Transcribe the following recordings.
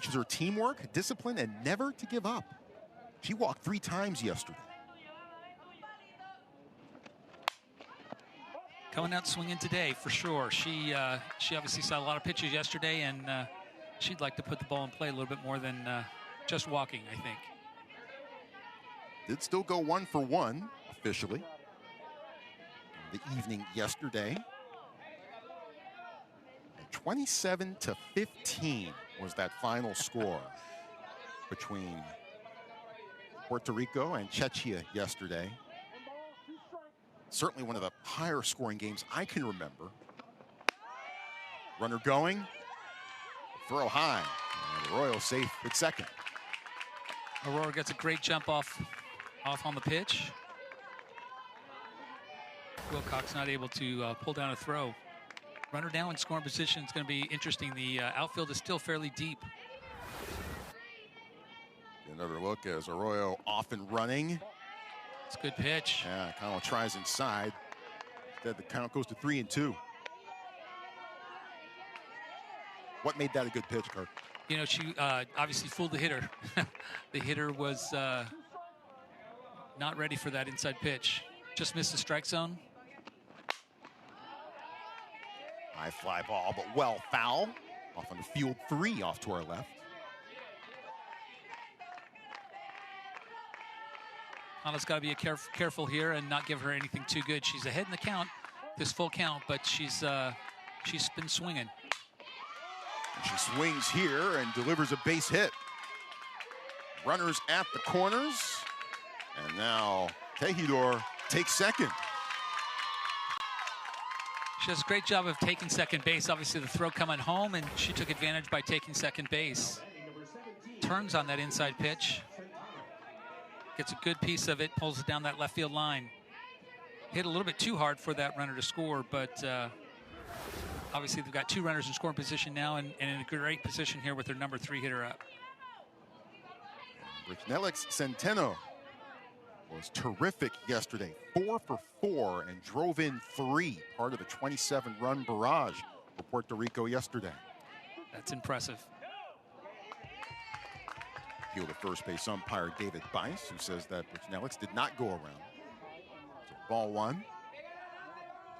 teaches her teamwork, discipline, and never to give up. She walked 3 times yesterday. Coming out swinging today for sure. She obviously saw a lot of pitches yesterday, and she'd like to put the ball in play a little bit more than just walking, I think. Did still go 1 for 1 officially the evening yesterday. 27-15 was that final score between Puerto Rico and Czechia yesterday. Certainly one of the higher scoring games I can remember. Runner going, throw high, and Arroyo safe at second. Aurora gets a great jump off on the pitch. Wilcox not able to pull down a throw. Runner down in scoring position. It's going to be interesting. The outfield is still fairly deep. Another look as Arroyo off and running. It's a good pitch. Yeah, Connell tries inside. Instead, the count goes to 3-2. What made that a good pitch, Kirk? You know, she obviously fooled the hitter. The hitter was not ready for that inside pitch. Just missed the strike zone. High fly ball, but well foul. Off on the field 3 off to our left. Anna's got to be careful here and not give her anything too good. She's ahead in the count, this full count, but she's been swinging. And she swings here and delivers a base hit. Runners at the corners. And now Tejidor takes second. She does a great job of taking second base. Obviously the throw coming home, and she took advantage by taking second base. Turns on that inside pitch. Gets a good piece of it, pulls it down that left field line. Hit a little bit too hard for that runner to score, but obviously they've got 2 runners in scoring position now, and in a great position here with their number 3 hitter up. Nelix Centeno was terrific yesterday. 4 for 4 and drove in 3, part of the 27-run barrage for Puerto Rico yesterday. That's impressive. Field of first base umpire David Bice, who says that Nelix did not go around. So ball 1.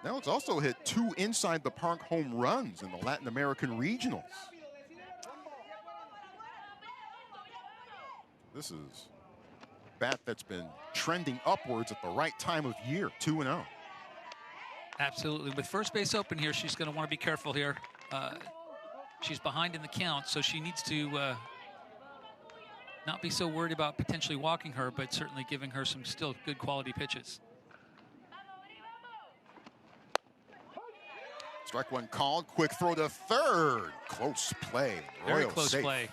Nelix also hit 2 inside the park home runs in the Latin American regionals. This is a bat that's been trending upwards at the right time of year, 2-0. Absolutely. With first base open here, she's going to want to be careful here. She's behind in the count, so she needs to not be so worried about potentially walking her, but certainly giving her some still good quality pitches. Strike 1 called. Quick throw to third. Close play. Very close play.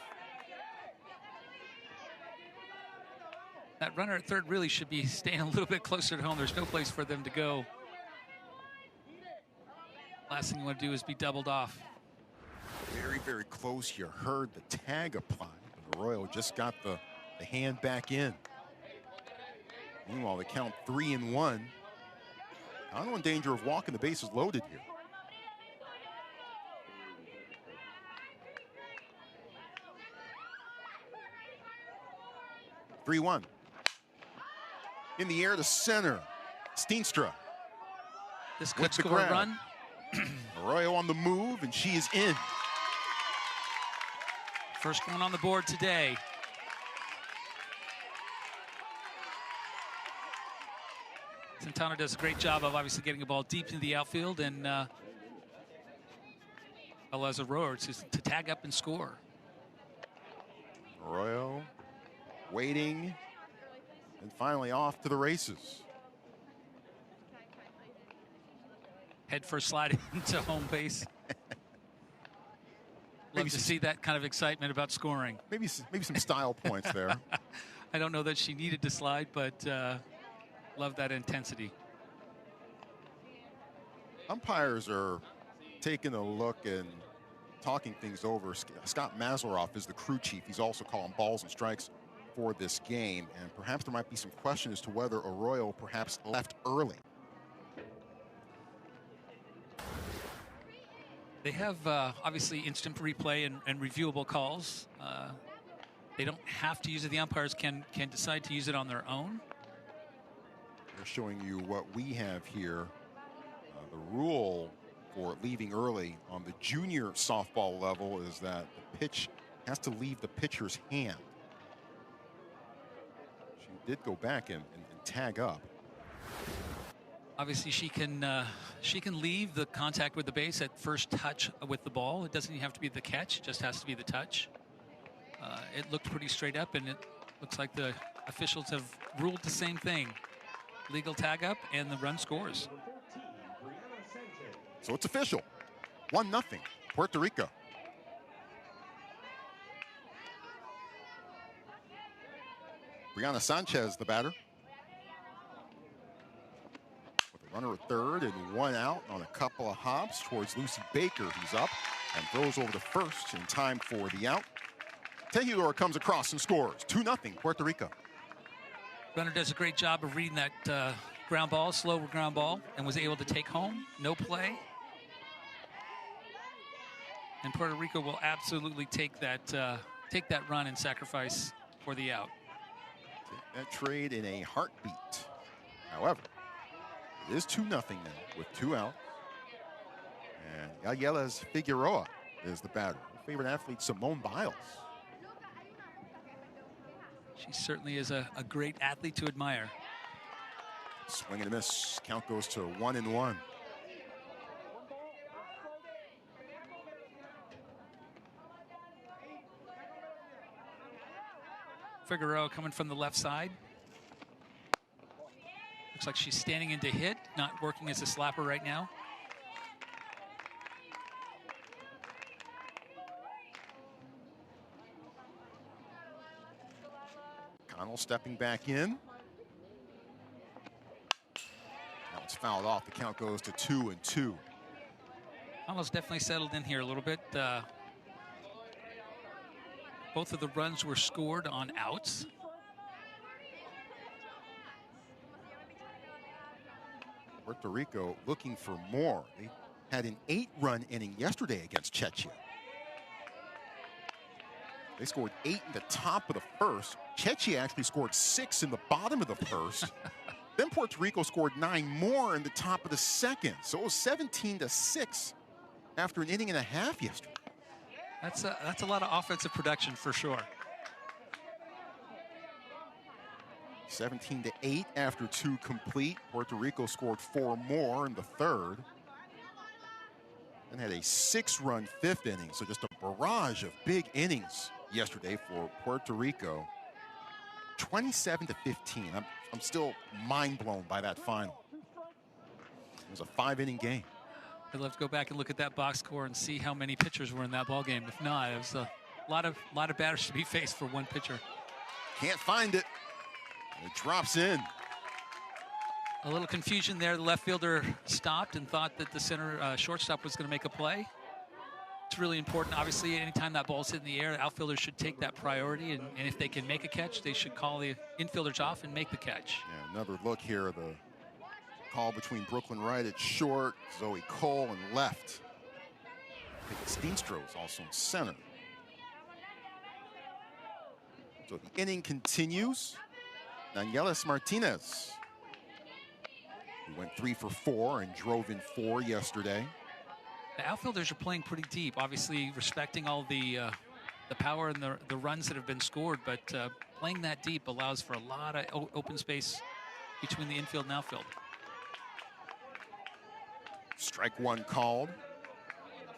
That runner at third really should be staying a little bit closer to home. There's no place for them to go. Last thing you want to do is be doubled off. Very, very close. You heard the tag applied. Arroyo just got the hand back in. Meanwhile, they count 3-1. Connell in danger of walking. The bases loaded here. (3-1). In the air to center. Steenstra. This could score a run. Arroyo on the move, and she is in. First one on the board today. Santana does a great job of obviously getting the ball deep into the outfield, and allows Arroyo to tag up and score. Arroyo waiting, and finally off to the races. Head first slide into home base. Love to see that kind of excitement about scoring. Maybe some style points there. I don't know that she needed to slide, but love that intensity. Umpires are taking a look and talking things over. Scott Mazeroff is the crew chief. He's also calling balls and strikes for this game, and perhaps there might be some question as to whether Arroyo perhaps left early. They have obviously instant replay and reviewable calls. They don't have to use it. The umpires can decide to use it on their own. They're showing you what we have here. The rule for leaving early on the junior softball level is that the pitch has to leave the pitcher's hand. She did go back and tag up. Obviously, she can leave the contact with the base at first touch with the ball. It doesn't even have to be the catch; it just has to be the touch. It looked pretty straight up, and it looks like the officials have ruled the same thing: legal tag up, and the run scores. So it's official. 1-0, Puerto Rico. Brianna Sanchez, the batter. With a runner at third and one out on a couple of hops towards Lucy Baker, who's up and throws over to first in time for the out. Tejedor comes across and scores. 2-0, Puerto Rico. Runner does a great job of reading that ground ball, slow ground ball, and was able to take home. No play. And Puerto Rico will absolutely take that run and sacrifice for the out. Take that trade in a heartbeat. However, it is 2-0 now with 2 out. And Yayelas Figueroa is the batter. Her favorite athlete, Simone Biles. She certainly is a great athlete to admire. Swing and a miss. Count goes to 1-1. Figueroa coming from the left side. Looks like she's standing in to hit, not working as a slapper right now. Connell stepping back in. Now it's fouled off. The count goes to 2-2. Connell's definitely settled in here a little bit. Both of the runs were scored on outs. Puerto Rico looking for more. They had an 8-run inning yesterday against Czechia. They scored 8 in the top of the first. Czechia actually scored 6 in the bottom of the first. Then Puerto Rico scored 9 more in the top of the second. So it was 17-6 after an inning and a half yesterday. That's a lot of offensive production for sure. 17-8 after 2 complete. Puerto Rico scored 4 more in the third. And had a 6-run 5th inning. So just a barrage of big innings yesterday for Puerto Rico. 27-15. I'm still mind blown by that final. It was a 5-inning game. I'd love to go back and look at that box score and see how many pitchers were in that ball game. If not, it was a lot of batters to be faced for one pitcher. Can't find it. It drops in. A little confusion there. The left fielder stopped and thought that the center shortstop was going to make a play. It's really important. Obviously, anytime that ball's hit in the air, the outfielders should take that priority. And if they can make a catch, they should call the infielders off and make the catch. Yeah, another look here. The call between Brooklyn Wright at short, Zoe Cole in left. I think Steenstra is also in center. So the inning continues. Danielis Martinez, who went 3 for 4 and drove in 4 yesterday. The outfielders are playing pretty deep, obviously respecting all the power and the runs that have been scored, but playing that deep allows for a lot of open space between the infield and outfield. Strike 1 called.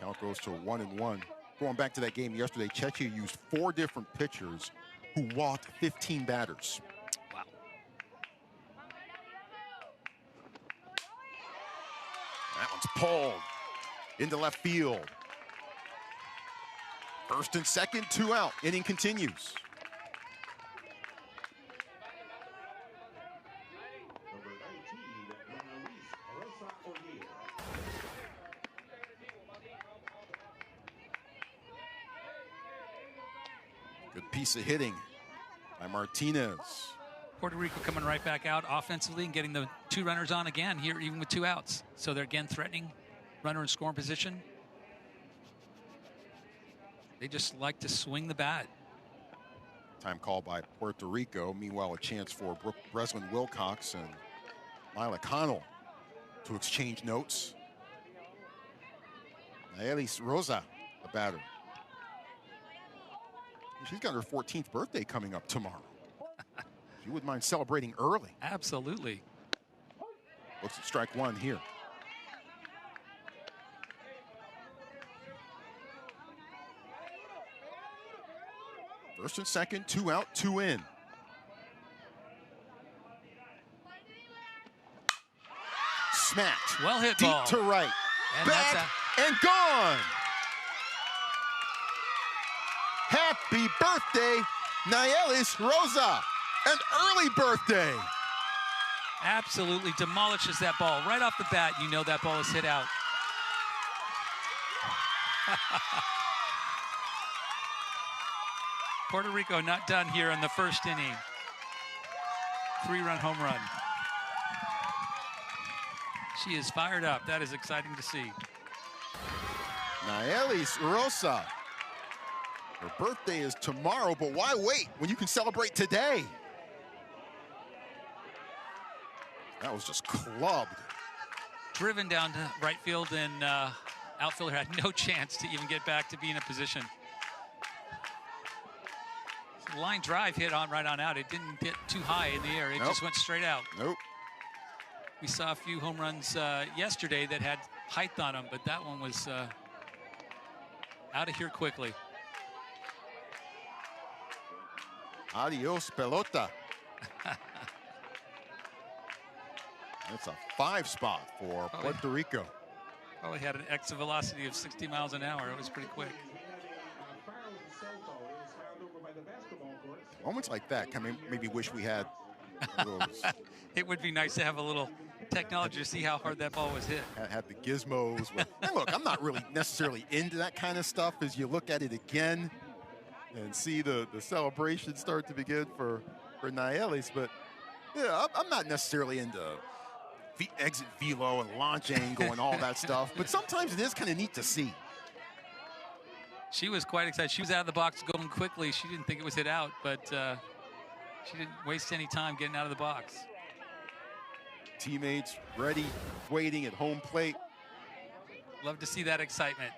Count goes to 1-1. Going back to that game yesterday, Czechia used 4 different pitchers who walked 15 batters. Wow. That one's pulled into left field. First and second, 2 out. Inning continues. Good piece of hitting by Martinez. Puerto Rico coming right back out offensively and getting the 2 runners on again here, even with 2 outs. So they're again threatening runner in scoring position. They just like to swing the bat. Time call by Puerto Rico. Meanwhile, a chance for Breslin Wilcox and Lila Connell to exchange notes. Naelis Rosa, the batter. She's got her 14th birthday coming up tomorrow. She wouldn't mind celebrating early. Absolutely. Looks at strike one here. First and second, 2 out, 2 in. Smacked. Well hit deep ball. to right. And Back and gone. Happy birthday, Naelis Rosa. An early birthday. Absolutely demolishes that ball. Right off the bat, you know that ball is hit out. Puerto Rico not done here in the first inning. 3-run home run. She is fired up. That is exciting to see. Naelis Rosa. Her birthday is tomorrow, but why wait when you can celebrate today? That was just clubbed. Driven down to right field, and outfielder had no chance to even get back to be in a position. Line drive hit on right on out. It didn't get too high in the air. It just went straight out. Nope. We saw a few home runs yesterday that had height on them, but that one was out of here quickly. Adios, pelota. That's a 5 spot for Puerto Rico. Probably had an exit velocity of 60 miles an hour. It was pretty quick. Moments like that can maybe wish we had those. It would be nice to have a little technology to see how hard that ball was hit. Had the gizmos. And look, I'm not really necessarily into that kind of stuff as you look at it again and see the celebration start to begin for Naelis. But yeah, I'm not necessarily into exit velo and launch angle and all that stuff. But sometimes it is kind of neat to see. She was quite excited. She was out of the box going quickly. She didn't think it was hit out, but she didn't waste any time getting out of the box. Teammates ready, waiting at home plate. Love to see that excitement.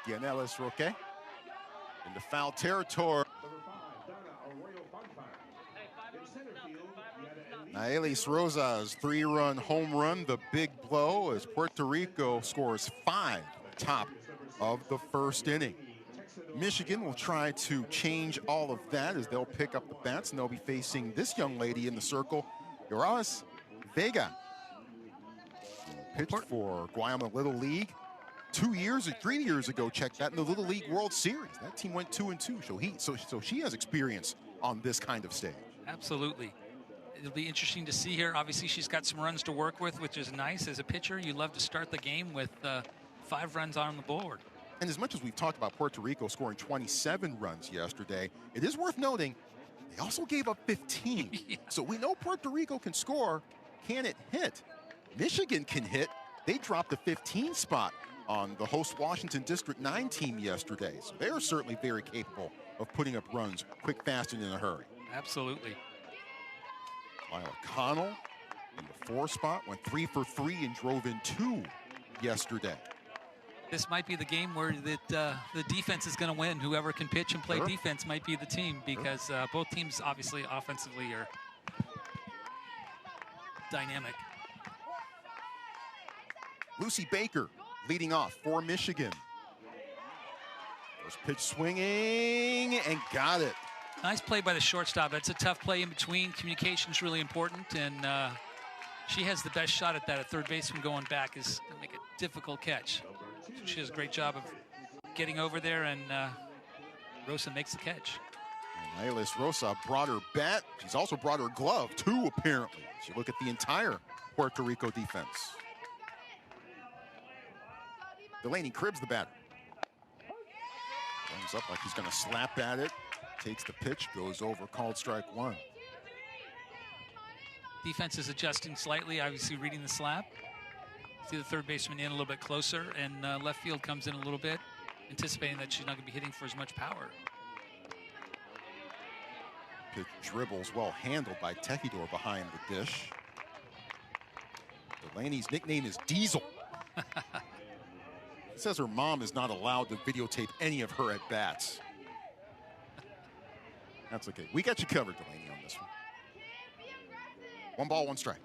Naelis Roque into foul territory. Naelis Rosa's 3-run home run, the big blow as Puerto Rico scores 5 top of the first inning. Michigan will try to change all of that as they'll pick up the bats, and they'll be facing this young lady in the circle, Yoralis Vega. Pitched for Guayama Little League 3 years ago, check that, in the Little League World Series. That team went 2-2, so she has experience on this kind of stage. Absolutely. It'll be interesting to see her. Obviously, she's got some runs to work with, which is nice. As a pitcher, you love to start the game with 5 runs on the board. And as much as we've talked about Puerto Rico scoring 27 runs yesterday, it is worth noting they also gave up 15. Yeah. So we know Puerto Rico can score. Can it hit? Michigan can hit. They dropped the 15 spot on the host Washington District 9 team yesterday. So they are certainly very capable of putting up runs quick, fast, and in a hurry. Absolutely. Lila Connell in the 4 spot, went 3 for 3 and drove in 2 yesterday. This might be the game where the defense is going to win. Whoever can pitch and play defense might be the team, because both teams obviously offensively are dynamic. Lucy Baker leading off for Michigan. First pitch swinging and got it. Nice play by the shortstop. That's a tough play in between. Communication is really important, and she has the best shot at that. A third baseman going back is to make a difficult catch. So she does a great job of getting over there, and Rosa makes the catch. Naelis Rosa brought her bat. She's also brought her glove, too, apparently. As you look at the entire Puerto Rico defense. Delaney Cribbs, the batter. Comes up like he's going to slap at it. Takes the pitch, goes over, called strike 1. Defense is adjusting slightly, obviously reading the slap. See the third baseman in a little bit closer, and left field comes in a little bit, anticipating that she's not going to be hitting for as much power. Pitch dribbles well handled by Techidor behind the dish. Delaney's nickname is Diesel. It says her mom is not allowed to videotape any of her at-bats. That's okay. We got you covered, Delaney, on this one. 1 ball, 1 strike.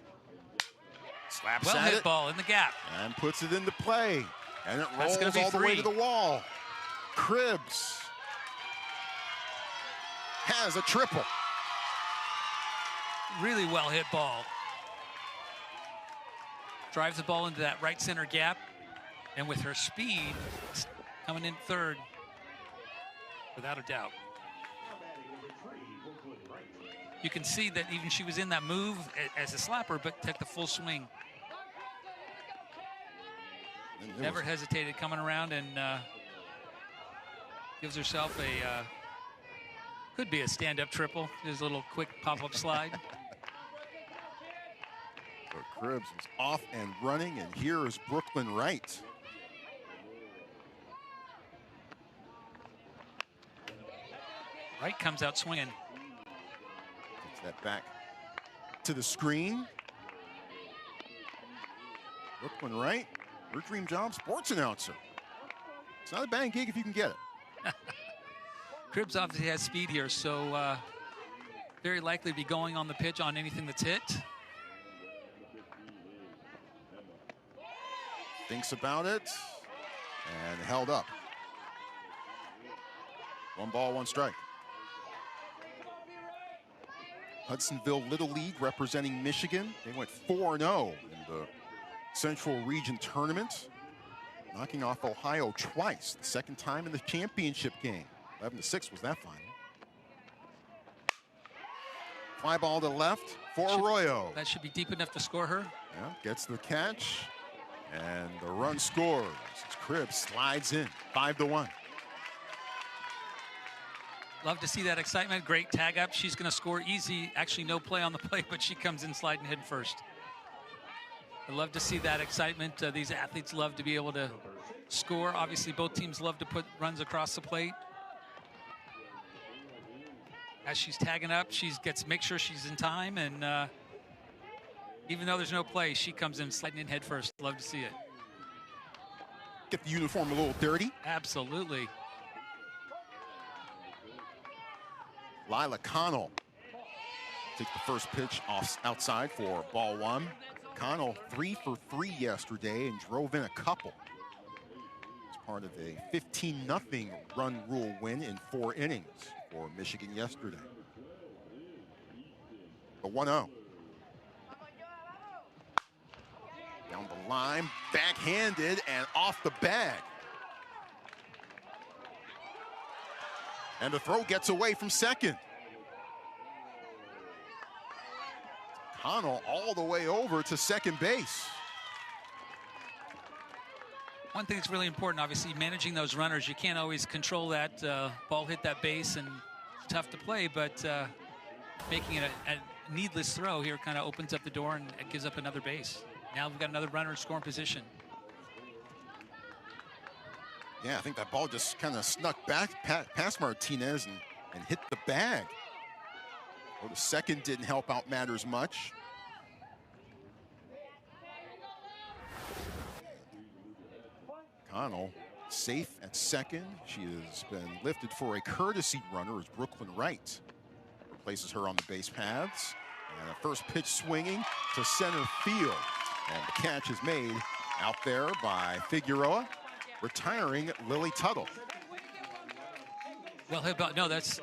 Slaps well at hit it. Ball in the gap. And puts it into play. And it That's rolls gonna be all the way 3. to the wall. Cribbs has a triple. Really well hit ball. Drives the ball into that right center gap. And with her speed, coming in third, without a doubt. You can see that even she was in that move as a slapper, but took the full swing. Never hesitated coming around and gives herself a, could be a stand-up triple. Just a little quick pop-up slide. So Cribbs was off and running, and here is Brooklyn Wright. Wright comes out swinging. Takes that back to the screen. Brooklyn Wright, her dream job, sports announcer. It's not a bad gig if you can get it. Cribbs obviously has speed here, so very likely to be going on the pitch on anything that's hit. Thinks about it and held up. 1 ball, 1 strike. Hudsonville Little League representing Michigan. They went 4-0 in the Central Region Tournament, knocking off Ohio twice, the second time in the championship game. 11-6 was that final. Fly ball to left for Arroyo. That should be deep enough to score her. Yeah, gets the catch, and the run scores. Cribbs slides in, 5-1. Love to see that excitement. Great tag up. She's going to score easy. Actually, no play on the plate, but she comes in sliding head first. I love to see that excitement. These athletes love to be able to score. Obviously, both teams love to put runs across the plate. As she's tagging up, she gets make sure she's in time, and even though there's no play, she comes in sliding in head first. Love to see it. Get the uniform a little dirty. Absolutely. Lila Connell takes the first pitch off outside for ball 1. Connell 3 for 3 yesterday and drove in a couple. It's part of a 15-0 run rule win in 4 innings for Michigan yesterday. The 1-0. Down the line, backhanded and off the bag. And the throw gets away from second. Connell all the way over to second base. One thing that's really important, obviously, managing those runners. You can't always control that. Ball hit that base and it's tough to play, but making it a needless throw here kind of opens up the door and it gives up another base. Now we've got another runner in scoring position. Yeah, I think that ball just kind of snuck back past Martinez and hit the bag. Well, the second didn't help out matters much. Connell safe at second. She has been lifted for a courtesy runner as Brooklyn Wright replaces her on the base paths. And a first pitch swinging to center field. And the catch is made out there by Figueroa, retiring Lily Tuttle. Well hit ball. No, there's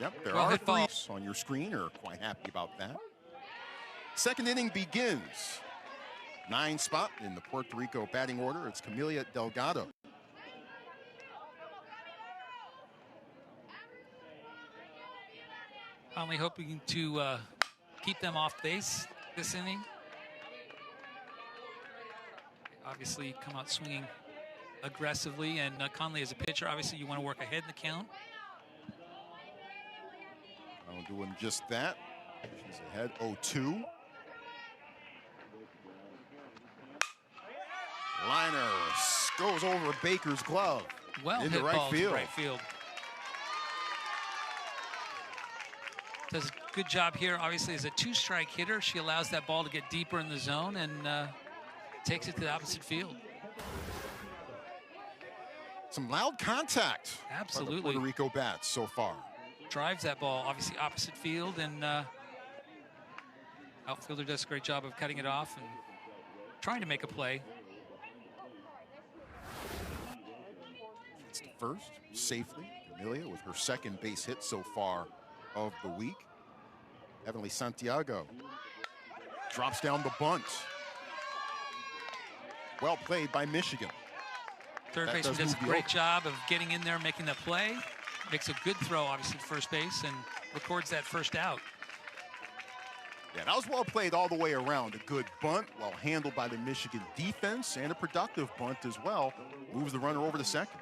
Yep, there well are hit ball. 3 on your screen. Are quite happy about that. Second inning begins. 9 spot in the Puerto Rico batting order. It's Camelia Delgado. Only hoping to keep them off base this inning. Obviously, come out swinging aggressively, and Conley as a pitcher, obviously you want to work ahead in the count. I'm doing just that. She's ahead 0-2. Liner goes over Baker's glove. Well into hit right ball field. to right field. Does a good job here. Obviously, as a two-strike hitter, she allows that ball to get deeper in the zone and takes it to the opposite field. Some loud contact. Absolutely. By the Puerto Rico bats so far. Drives that ball, obviously opposite field, and outfielder does a great job of cutting it off and trying to make a play. It's the first safely. Amelia with her second base hit so far of the week. Heavenly Santiago drops down the bunt. Well played by Michigan. Third baseman does a great job of getting in there, making the play. Makes a good throw, obviously, to first base, and records that first out. Yeah, that was well played all the way around. A good bunt, well handled by the Michigan defense, and a productive bunt as well. Moves the runner over to second.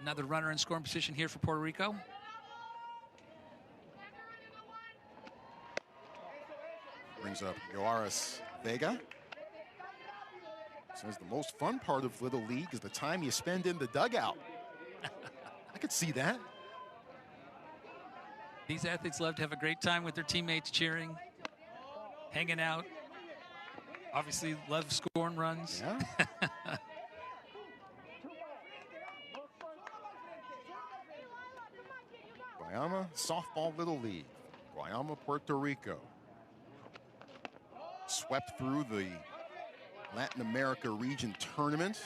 Another runner in scoring position here for Puerto Rico. Brings up Yoaris Vega. Says the most fun part of Little League is the time you spend in the dugout. I could see that. These athletes love to have a great time with their teammates, cheering, hanging out. Obviously love scoring runs. Yeah. Guayama Softball Little League. Guayama, Puerto Rico. Swept through the Latin America region tournament.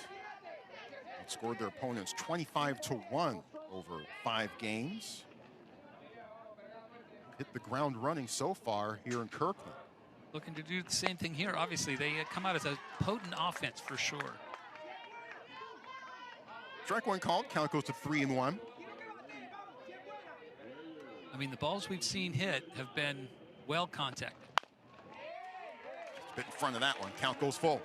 Outscored their opponents 25-1 over 5 games. Hit the ground running so far here in Kirkland. Looking to do the same thing here. Obviously, they come out as a potent offense for sure. Strike one called. Count goes to 3-1. I mean, the balls we've seen hit have been well contacted. Bit in front of that one. Count goes full.